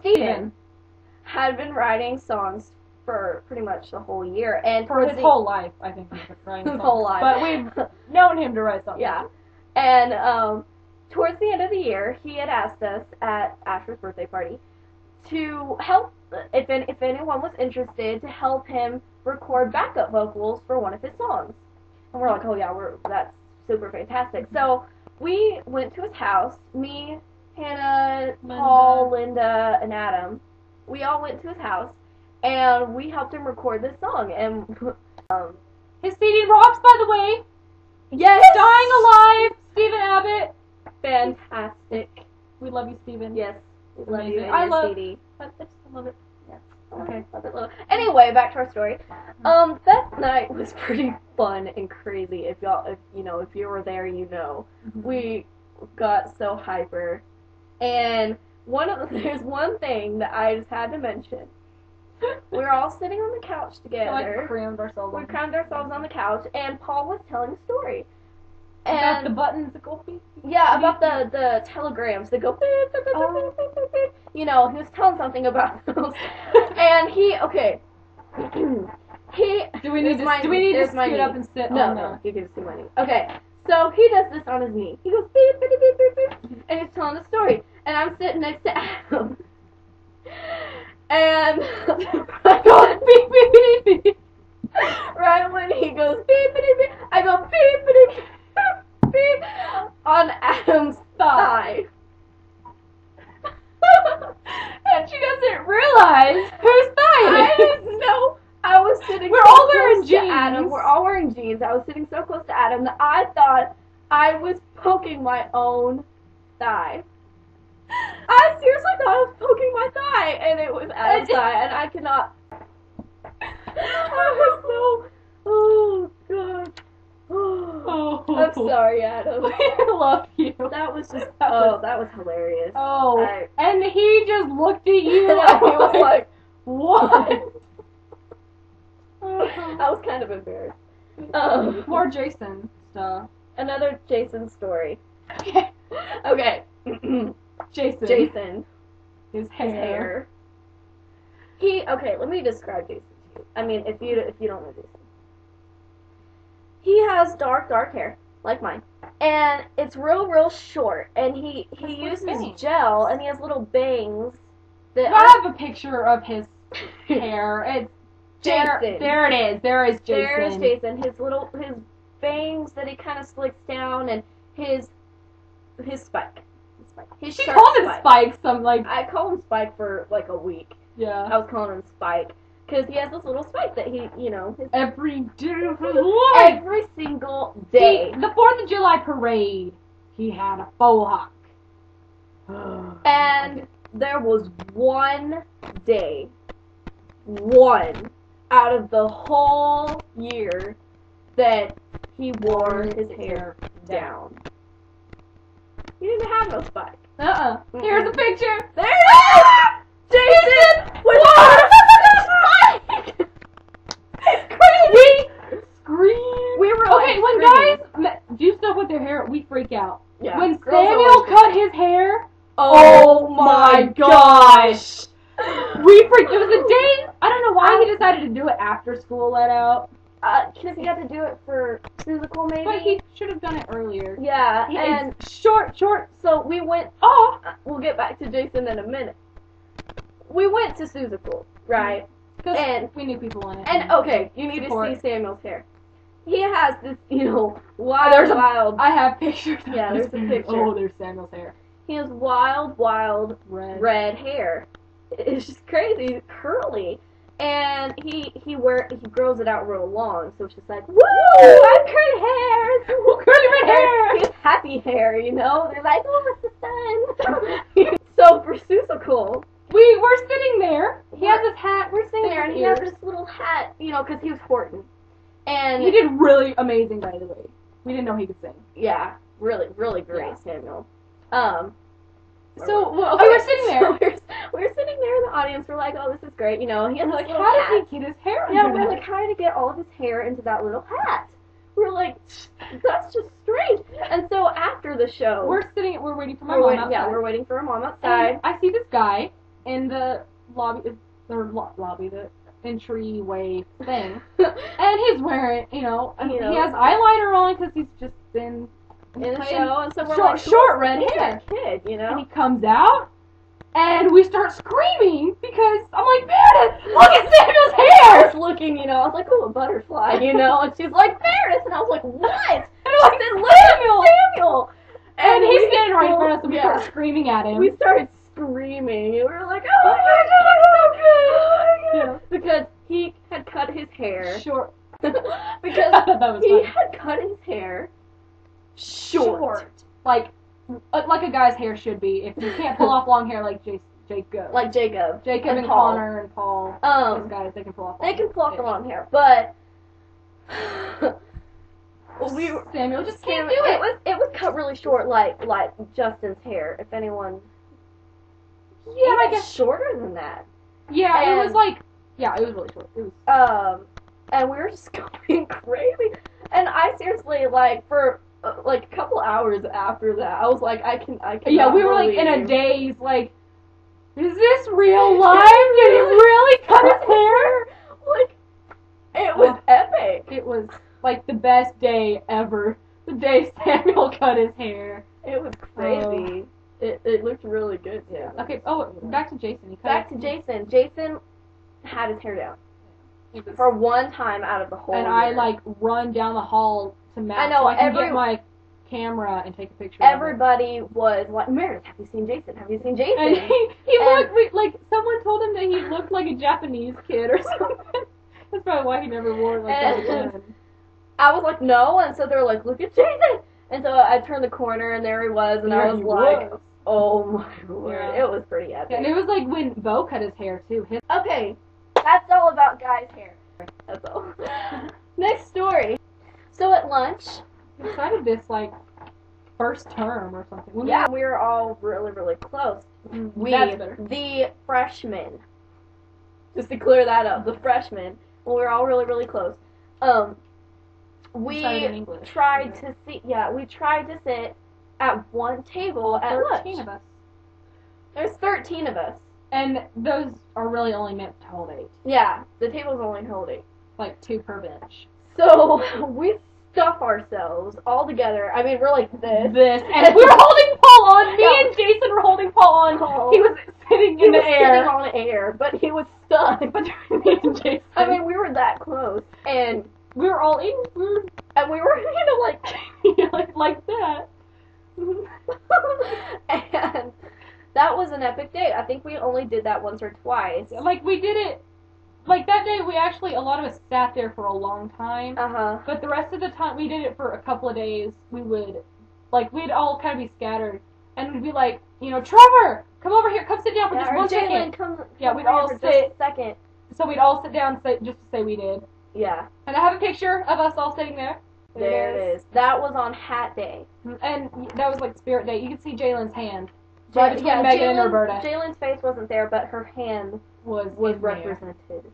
Steven had been writing songs for pretty much the whole year, and for his whole life, I think he's been writing songs. His whole life. But we've known him to write songs. Yeah. And towards the end of the year, he had asked us at Asher's birthday party to help, if anyone was interested, to help him record backup vocals for one of his songs. And we're like, oh yeah, that's super fantastic. So we went to his house, me, Hannah, Paul, Linda, and Adam. We all went to his house, and we helped him record this song. And his CD rocks, by the way. Yes! Dying Alive, Stephen Abbott. Fantastic. We love you, Stephen. Yes. We love you and I your love CD. I just love it. Yes. Okay. Love it, love it. Anyway, back to our story. That night was pretty fun and crazy. If you were there, you know. Mm-hmm. We got so hyper. And there's one thing that I just had to mention. We were all sitting on the couch together. We crammed ourselves on the couch, and Paul was telling a story. About And the buttons that go beep. yeah, about the telegrams that go beep, beep, beep, beep, beep, beep, beep. You know, he was telling something about those. And Do we need to scoot up and sit? No, you can see my knee. Okay, so he does this on his knee. He goes beep, beep, beep, beep, beep, and he's telling the story. And I'm sitting next to Adam. And I go beep, beep, beep, beep. Right when he goes beep, beep, beep, I go beep, beep, beep. On Adam's thigh. And she doesn't realize whose thigh I it is. didn't know. I was sitting We're so all wearing close to jeans. Adam. We're all wearing jeans. I was sitting so close to Adam that I thought I was poking my own thigh. I seriously thought I was poking my thigh, and it was Adam's thigh, and I could not. I was so. Oh, God. Oh. I'm sorry, Adam. We love you. That was hilarious. Oh, and he just looked at you And I was like, what? I was kind of embarrassed. More Jason stuff. Another Jason story. Okay. Okay. Jason. His hair. Okay, let me describe Jason to you. I mean, if you don't know Jason. He has dark hair, like mine. And it's real short. And he uses gel, and he has little bangs. I have a picture of his hair. It's Jason. There it is. There is Jason. There is Jason. His bangs that he kind of slicks down, and his spike. She called him Spike. I call him Spike for like a week. Yeah. I was calling him Spike because he has this little spike that he, every day of his life. Every single day. The 4th of July parade, he had a faux hawk. And there was one day, one out of the whole year, that he wore his hair down. He didn't have no spike. Here's a picture. There it is! Jason with a spike! It's crazy! We screamed. We were okay, like, when guys do stuff with their hair, we freak out. Yeah, when Samuel cut his hair, oh my gosh! We freaked. It was a day. I don't know why he decided to do it after school let out. Because he had to do it for physical, maybe. But he should have done it earlier. Yeah, and short. So we went. We'll get back to Jason in a minute. We went to Seussical, right? And we knew people in it. And okay, you need to see Samuel's hair. He has this, wild. I have pictures. Yeah, there's a picture. Oh, there's Samuel's hair. He has wild red hair. It's just crazy, curly. And he grows it out real long, so it's just like, woo! I have curly hair! Curly red hair! He has happy hair, They're like, oh, it's the sun! So for Seussical, we were sitting there. He has this hat. We're sitting there, and he has this little hat, because he was Horton. And he did really amazing, by the way. We didn't know he could sing. Yeah, really great, Samuel. So we were sitting there. So we were sitting there in the audience. We're like, oh, this is great. He has like, how did he get his hair? Yeah, we're like, how did he get all of his hair into that little hat? We're like, that's just strange. And so after the show, we're waiting for my mom outside. Yeah, we're waiting for our mom outside. And I see this guy in the lobby, the entryway thing, and he's wearing, he has eyeliner on because he's just been in the show, and so we're short red hair, kid, and he comes out. And we start screaming because I'm like, Meredith, look at Samuel's hair! I was looking, I was like, oh, a butterfly, and she's like, Meredith, and I was like, what? And I said, look, Samuel! And he's standing right in front of us, and we start screaming at him. We started screaming, and we were like, oh my gosh, that looks so good! Oh my God. Because he had cut his hair short. Because he had cut his hair short. Like a guy's hair should be. If you can't pull off long hair like Jacob. Like Jacob and Connor and Paul. Those guys, they can pull off long hair. They can pull off the long hair, but Samuel just can't do it. It was cut really short, like Justin's hair. If anyone. Yeah, I guess shorter than that. Yeah, and it was like. Yeah, it was really short. It was. And we were just going crazy, and I seriously for. A couple hours after that, I was like, I can. Yeah, we were in a daze. Like, is this real life? Did he really cut his hair? It was epic. It was the best day ever. The day Samuel cut his hair. It was crazy. It looked really good too. Okay. Oh, back to Jason. Jason. Jason had his hair down for one time out of the whole. And year. I run down the hall. I know, so I can get my camera and take a picture. Everybody was like, Meredith, have you seen Jason? Have you seen Jason? And he looked someone told him that he looked like a Japanese kid or something. That's probably why he never wore it that again. I was like, no, and so they were like, look at Jason. And so I turned the corner and there he was, and I was like, oh my word, it was pretty epic. Yeah, and it was when Bo cut his hair too. Okay, that's all about guys' hair. That's all. Next story. So at lunch, we decided this first term or something. We were all really, really close. The freshmen. Just to clear that up, the freshmen. Well, we were all really, really close. We tried to sit at one table at lunch. 13 of us. There's 13 of us. And those are really only meant to hold 8. Yeah, the tables only hold 8. 2 per bench. So we stuff ourselves all together. I mean, we're like this. And we were holding Paul on. Me and Jason were holding Paul on. He was sitting in the air. Sitting on air, but he was stuck between me and Jason. I mean, we were that close. And we were all in. And we were, like that. And that was an epic day. I think we only did that once or twice. We did it. That day, we actually, a lot of us sat there for a long time. Uh-huh. But the rest of the time, we did it for a couple of days. We would, we'd all kind of be scattered. And we'd be like, Trevor, come over here, come sit down for just 1 second. Come we'd all sit. Just a second. So we'd all sit down just to say we did. Yeah. And I have a picture of us all sitting there. There it is. That was on Hat Day. And that was Spirit Day. You can see Jalen's hand. Right between Megan and Roberta. Jalen's face wasn't there, but her hand was represented.